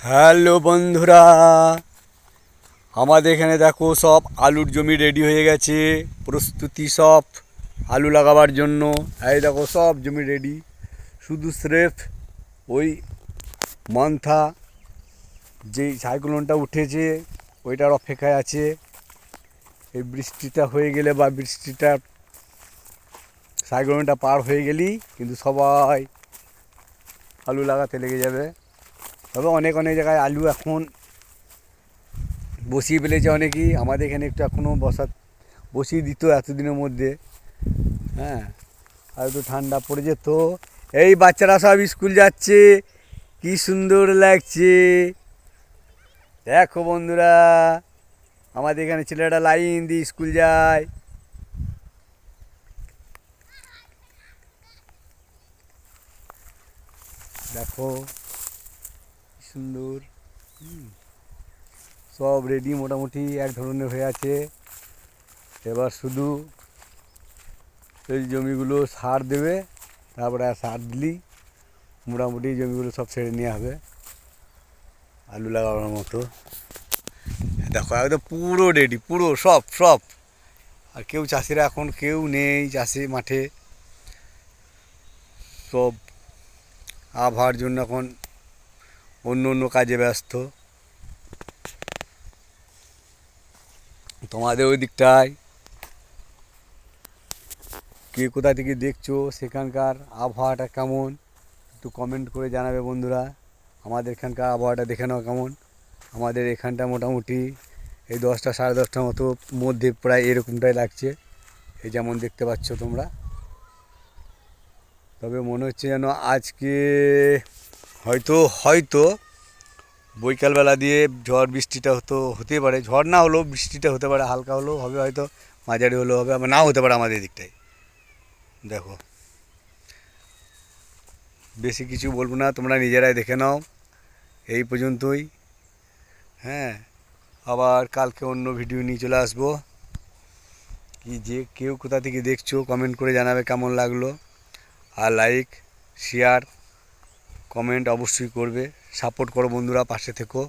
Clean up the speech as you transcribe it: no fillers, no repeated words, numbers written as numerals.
Hello বন্ধুরা, আমাদের এখানে দেখো সব আলুর জমি রেডি হয়ে গেছে। প্রস্তুতি সব আলু লাগাবার জন্য। এই দেখো সব জমি রেডি, শুধু স্রেফ ওই মন্থা যেই সাইক্লোনটা উঠেছে ওইটার অপেক্ষায় আছে। এই বৃষ্টিটা হয়ে গেলে বা বৃষ্টিটা সাইক্লোনটা পার হয়ে গেলেই কিন্তু সবাই আলু লাগাতে লেগে যাবে। তবে অনেক অনেক জায়গায় আলু এখন বসিয়ে ফেলেছে অনেকেই। আমাদের এখানে একটু এখনও বসিয়ে দিত এতদিনের মধ্যে। হ্যাঁ, আর একটু ঠান্ডা পড়ে যেত। এই বাচ্চারা সব স্কুল যাচ্ছে, কি সুন্দর লাগছে। দেখো বন্ধুরা, আমাদের এখানে ছেলেটা লাইন দিয়ে স্কুল যায়। দেখো কি সুন্দর। সব রেডি মোটামুটি এক ধরনের হয়ে আছে। এবার শুধু এই জমিগুলো সার দেবে, তারপরে সার দিলেই মোটামুটি জমিগুলো সব ছেড়ে নেওয়া হবে আলু লাগানোর মতো। দেখো একদম পুরো রেডি, পুরো সব সব। আর কেউ চাষিরা এখন কেউ নেই চাষি মাঠে, সব আবহাওয়ার জন্য এখন অন্য অন্য কাজে ব্যস্ত। তোমাদের ওই দিকটায় কে কোথা থেকে দেখছো, সেখানকার আবহাওয়াটা কেমন একটু কমেন্ট করে জানাবে বন্ধুরা। আমাদের এখানকার আবহাওয়াটা দেখে নাও কেমন। আমাদের এখানটা মোটামুটি এই 10টা সাড়ে 10টার মতো মধ্যে প্রায় এরকমটাই লাগছে, এই যেমন দেখতে পাচ্ছ তোমরা। তবে মনে হচ্ছে যেন আজকে হয়তো হয়তো বৈকালবেলা দিয়ে ঝড় বৃষ্টিটা হতেই পারে। ঝড় না হলেও বৃষ্টিটা হতে পারে, হালকা হলেও হবে, হয়তো মাঝারি হলেও হবে, আবার নাও হতে পারে আমাদের দিকটায়। দেখো, বেশি কিছু বলবো না, তোমরা নিজেরাই দেখে নাও। এই পর্যন্তই। হ্যাঁ, আবার কালকে অন্য ভিডিও নিয়ে চলে আসবো। কি যে কেউ কোথা থেকে দেখছো কমেন্ট করে জানাবে কেমন লাগলো। আর লাইক, শেয়ার, কমেন্ট অবশ্যই করবে। সাপোর্ট করো বন্ধুরা, পাশে থেকো।